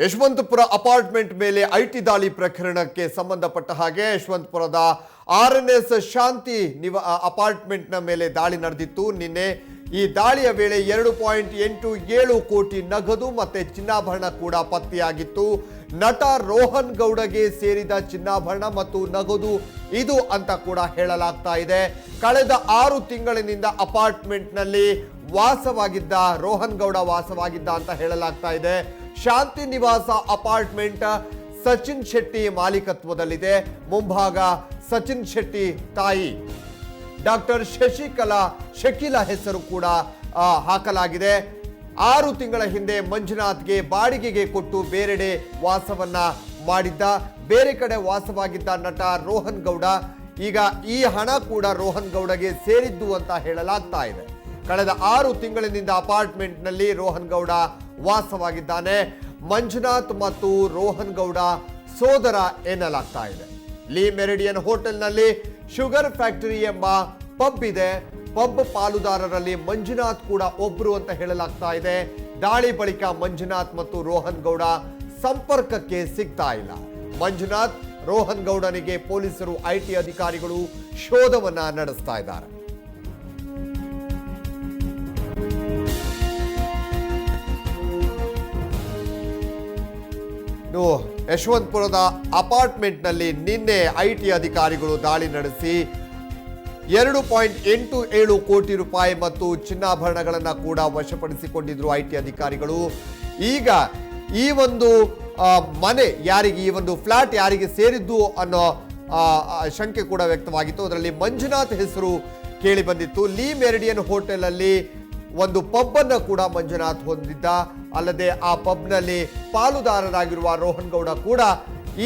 Yeshwanthpur apartment ಮೇಲೆ IT ದಾಳಿ ಪ್ರಕರಣಕ್ಕೆ ಸಂಬಂಧಪಟ್ಟ ಹಾಗೆ ಯಶವಂತಪುರದ RNS ಶಾಂತಿ ಅಪಾರ್ಟ್ಮೆಂಟ್ನ ಮೇಲೆ ದಾಳಿ ನಡೆದಿತ್ತು ನಿನ್ನೆ. ಈ ದಾಳಿಯ ವೇಳೆ 2.87 ಕೋಟಿ ನಗದು ಮತ್ತೆ ಚಿನ್ನಾಭರಣ ಕೂಡ ಪತ್ತೆಯಾಗಿತ್ತು. ನಟ ರೋಹನ್ ಗೌಡಗೆ ಸೇರಿದ ಚಿನ್ನಾಭರಣ ಮತ್ತು ನಗದು ಇದು ಅಂತ ಕೂಡ ಹೇಳಲಾಗ್ತಾ ಇದೆ. ಕಳೆದ 6 ತಿಂಗಳಿನಿಂದ ಅಪಾರ್ಟ್ಮೆಂಟ್ನಲ್ಲಿ ವಾಸವಾಗಿದ್ದ ರೋಹನ್ ಗೌಡ ವಾಸವಾಗಿದ್ದ ಅಂತ ಹೇಳಲಾಗ್ತಾ ಇದೆ. ಶಾಂತಿ ನಿವಾಸ ಅಪಾರ್ಟ್ಮೆಂಟ್ ಸಚಿನ್ ಶೆಟ್ಟಿ ಮಾಲೀಕತ್ವದಲ್ಲಿದೆ. ಮುಂಭಾಗ ಸಚಿನ್ ಶೆಟ್ಟಿ ತಾಯಿ ಡಾಕ್ಟರ್ ಶಕೀಲಾ ಹೆಸರು ಕೂಡ ಹಾಕಲಾಗಿದೆ. 6 ತಿಂಗಳ ಹಿಂದೆ ಮಂಜುನಾಥ್ಗೆ ಬಾಡಿಗೆಗೆ ಕೊಟ್ಟು ಬೇರೆಡೆ ವಾಸವನ್ನ ಮಾಡಿದ್ದ. ಬೇರೆ ಕಡೆ ವಾಸವಾಗಿದ್ದ ನಟ ರೋಹನ್ ಗೌಡ ಈಗ ಈ ಹಣ ಕೂಡ ರೋಹನ್ ಗೌಡಗೆ ಸೇರಿದ್ದು ಅಂತ ಹೇಳಲಾಗ್ತಾ ಇದೆ. ಕಳೆದ 6 ತಿಂಗಳಿನಿಂದ ಅಪಾರ್ಟ್ಮೆಂಟ್ನಲ್ಲಿ ರೋಹನ್ ಗೌಡ ವಾಸವಾಗಿದ್ದಾನೆ. ಮಂಜುನಾಥ್ ಮತ್ತು ರೋಹನ್ ಗೌಡ ಸೋದರ ಎನ್ನಲಾಗ್ತಾ ಇದೆ. ಲೀ ಮೆರಿಡಿಯನ್ ಹೋಟೆಲ್ನಲ್ಲಿ ಶುಗರ್ ಫ್ಯಾಕ್ಟರಿ ಎಂಬ ಪಬ್ ಇದೆ. ಪಬ್ ಪಾಲುದಾರರಲ್ಲಿ ಮಂಜುನಾಥ್ ಕೂಡ ಒಬ್ರು ಅಂತ ಹೇಳಲಾಗ್ತಾ ಇದೆ. ದಾಳಿ ಬಳಿಕ ಮಂಜುನಾಥ್ ಮತ್ತು ರೋಹನ್ ಗೌಡ ಸಂಪರ್ಕಕ್ಕೆ ಸಿಗ್ತಾ ಇಲ್ಲ. ಮಂಜುನಾಥ್ ರೋಹನ್ ಗೌಡನಿಗೆ ಪೊಲೀಸರು ಐಟಿ ಅಧಿಕಾರಿಗಳು ಶೋಧವನ್ನ ನಡೆಸ್ತಾ ಇದ್ದಾರೆ. ಯಶವಂತಪುರದ ಅಪಾರ್ಟ್ಮೆಂಟ್ನಲ್ಲಿ ನಿನ್ನೆ ಐಟಿ ಅಧಿಕಾರಿಗಳು ದಾಳಿ ನಡೆಸಿ 2.87 ಕೋಟಿ ರೂಪಾಯಿ ಮತ್ತು ಚಿನ್ನಾಭರಣಗಳನ್ನು ಕೂಡ ವಶಪಡಿಸಿಕೊಂಡಿದ್ರು ಐಟಿ ಅಧಿಕಾರಿಗಳು. ಈಗ ಈ ಒಂದು ಮನೆ ಯಾರಿಗೆ, ಈ ಒಂದು ಫ್ಲಾಟ್ ಯಾರಿಗೆ ಸೇರಿದ್ದು ಅನ್ನೋ ಶಂಕೆ ಕೂಡ ವ್ಯಕ್ತವಾಗಿತ್ತು. ಅದರಲ್ಲಿ ಮಂಜುನಾಥ್ ಹೆಸರು ಕೇಳಿ ಬಂದಿತ್ತು. ಲೀ ಮೆರಿಡಿಯನ್ ಹೋಟೆಲ್ ಅಲ್ಲಿ ಒಂದು ಪಬ್ ಅನ್ನು ಕೂಡ ಮಂಜುನಾಥ್ ಹೊಂದಿದ್ದ. ಅಲ್ಲದೆ ಆ ಪಬ್ನಲ್ಲಿ ಪಾಲುದಾರರಾಗಿರುವ ರೋಹನ್ ಗೌಡ ಕೂಡ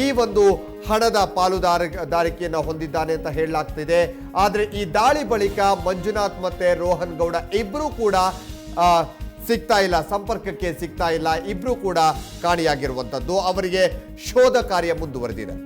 ಈ ಒಂದು ಹಣದ ಪಾಲುದಾರಿಕೆಯನ್ನು ಹೊಂದಿದ್ದಾನೆ ಅಂತ ಹೇಳಲಾಗ್ತಿದೆ. ಆದರೆ ಈ ದಾಳಿ ಬಳಿಕ ಮಂಜುನಾಥ್ ಮತ್ತೆ ರೋಹನ್ ಗೌಡ ಇಬ್ರು ಕೂಡ ಸಿಗ್ತಾ ಇಲ್ಲ, ಸಂಪರ್ಕಕ್ಕೆ ಸಿಗ್ತಾ ಇಲ್ಲ. ಇಬ್ರು ಕೂಡ ಕಾಣೆಯಾಗಿರುವಂಥದ್ದು. ಅವರಿಗೆ ಶೋಧ ಕಾರ್ಯ ಮುಂದುವರೆದಿದೆ.